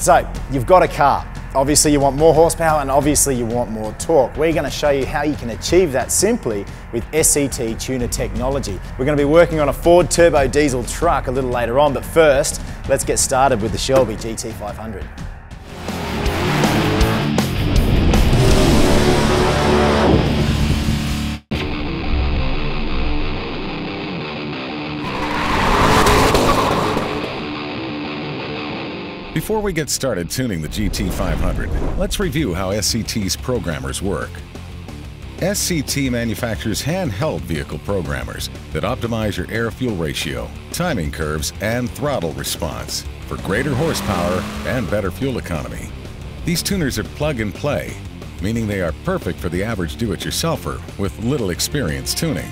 So, you've got a car. Obviously you want more horsepower and obviously you want more torque. We're going to show you how you can achieve that simply with SCT tuner technology. We're going to be working on a Ford turbo diesel truck a little later on, but first, let's get started with the Shelby GT500. Before we get started tuning the GT500, let's review how SCT's programmers work. SCT manufactures handheld vehicle programmers that optimize your air-fuel ratio, timing curves, and throttle response for greater horsepower and better fuel economy. These tuners are plug-and-play, meaning they are perfect for the average do-it-yourselfer with little experience tuning.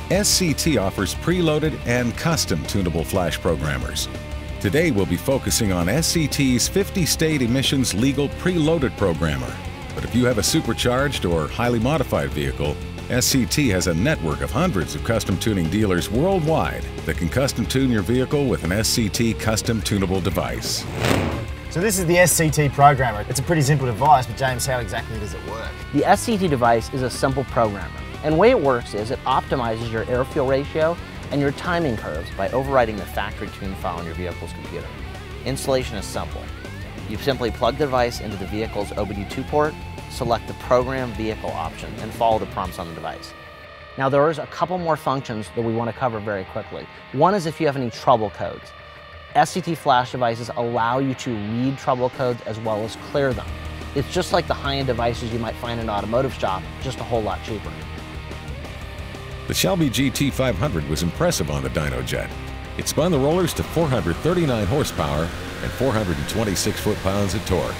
SCT offers preloaded and custom tunable flash programmers. Today we'll be focusing on SCT's 50-state emissions legal preloaded programmer. But if you have a supercharged or highly modified vehicle, SCT has a network of hundreds of custom tuning dealers worldwide that can custom tune your vehicle with an SCT custom tunable device. So this is the SCT Programmer. It's a pretty simple device, but James, how exactly does it work? The SCT device is a simple programmer, and the way it works is it optimizes your air-fuel ratio and your timing curves by overriding the factory tune file on your vehicle's computer. Installation is simple. You simply plug the device into the vehicle's OBD2 port, select the Program Vehicle option, and follow the prompts on the device. Now there is a couple more functions that we want to cover very quickly. One is if you have any trouble codes. SCT flash devices allow you to read trouble codes as well as clear them. It's just like the high-end devices you might find in an automotive shop, just a whole lot cheaper. The Shelby GT500 was impressive on the dyno jet. It spun the rollers to 439 horsepower and 426 foot-pounds of torque.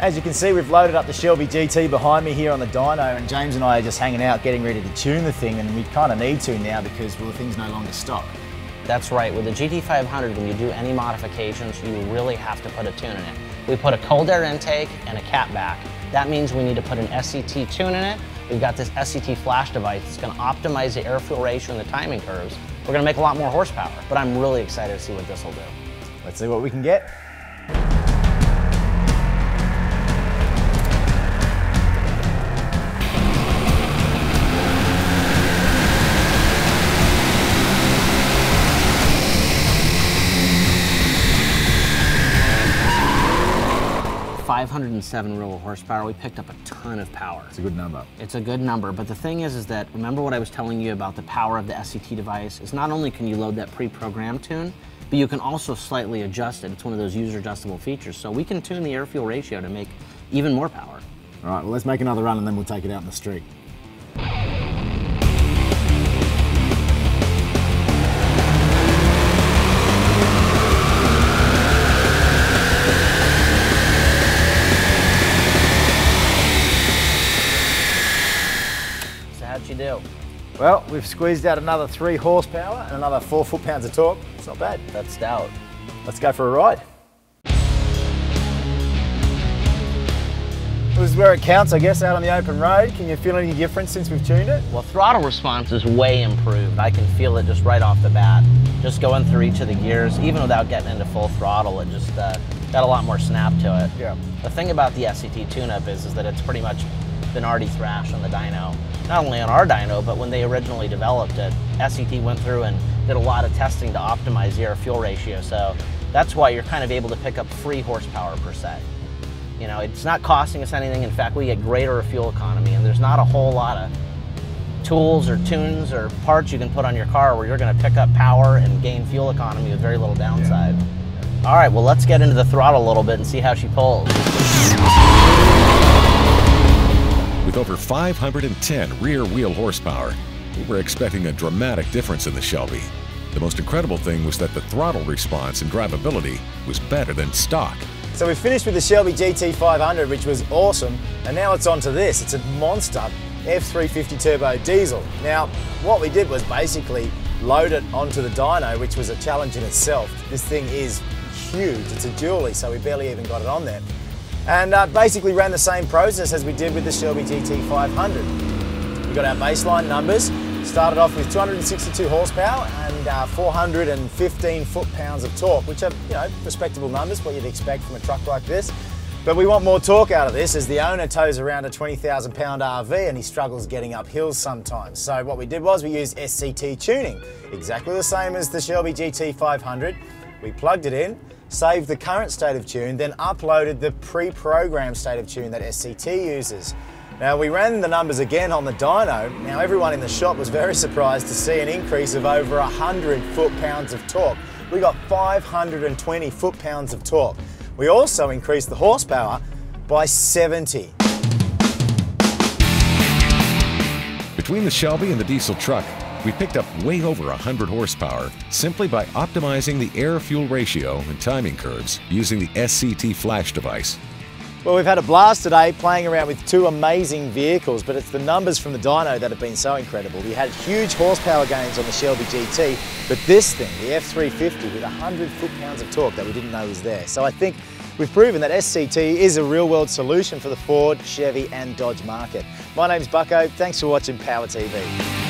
As you can see, we've loaded up the Shelby GT behind me here on the dyno, and James and I are just hanging out getting ready to tune the thing, and we kind of need to now because, well, the thing's no longer stock. That's right. With the GT500, when you do any modifications, you really have to put a tune in it. We put a cold air intake and a cat back. That means we need to put an SCT tune in it. We've got this SCT flash device that's going to optimize the air-fuel ratio and the timing curves. We're going to make a lot more horsepower, but I'm really excited to see what this will do. Let's see what we can get. .507 real horsepower. We picked up a ton of power. It's a good number. It's a good number, but the thing is that remember what I was telling you about the power of the SCT device? Is not only can you load that pre-programmed tune, but you can also slightly adjust it. It's one of those user adjustable features. So we can tune the air-fuel ratio to make even more power. All right, well, let's make another run and then we'll take it out in the street. How'd you do? Well, we've squeezed out another 3 horsepower and another 4 foot-pounds of torque. It's not bad. That's stout. Let's go for a ride. This is where it counts, I guess, out on the open road. Can you feel any difference since we've tuned it? Well, throttle response is way improved. I can feel it just right off the bat. Just going through each of the gears, even without getting into full throttle, it just got a lot more snap to it. Yeah. The thing about the SCT tune-up is that it's pretty much been already thrashed on the dyno. Not only on our dyno, but when they originally developed it, SCT went through and did a lot of testing to optimize the air-fuel ratio. So that's why you're kind of able to pick up free horsepower per se. You know, it's not costing us anything. In fact, we get greater fuel economy, and there's not a whole lot of tools or tunes or parts you can put on your car where you're going to pick up power and gain fuel economy with very little downside. Yeah. All right, well, let's get into the throttle a little bit and see how she pulls. With over 510 rear wheel horsepower, we were expecting a dramatic difference in the Shelby. The most incredible thing was that the throttle response and drivability was better than stock. So we finished with the Shelby GT500, which was awesome, and now it's on to this. It's a monster F350 turbo diesel. Now, what we did was basically load it onto the dyno, which was a challenge in itself. This thing is huge. It's a dually, so we barely even got it on there. and basically ran the same process as we did with the Shelby GT500. We got our baseline numbers, started off with 262 horsepower and 415 foot-pounds of torque, which are, respectable numbers, what you'd expect from a truck like this. But we want more torque out of this, as the owner tows around a 20,000 pound RV and he struggles getting up hills sometimes. So what we did was we used SCT tuning, exactly the same as the Shelby GT500. We plugged it in, saved the current state of tune, then uploaded the pre-programmed state of tune that SCT uses. Now we ran the numbers again on the dyno. Now everyone in the shop was very surprised to see an increase of over 100 foot-pounds of torque. We got 520 foot-pounds of torque. We also increased the horsepower by 70. Between the Shelby and the diesel truck, we picked up way over 100 horsepower simply by optimizing the air-fuel ratio and timing curves using the SCT flash device. Well, we've had a blast today playing around with two amazing vehicles, but it's the numbers from the dyno that have been so incredible. We had huge horsepower gains on the Shelby GT, but this thing, the F350 with 100 foot-pounds of torque that we didn't know was there. So I think we've proven that SCT is a real-world solution for the Ford, Chevy and Dodge market. My name's Bucko, thanks for watching Power TV.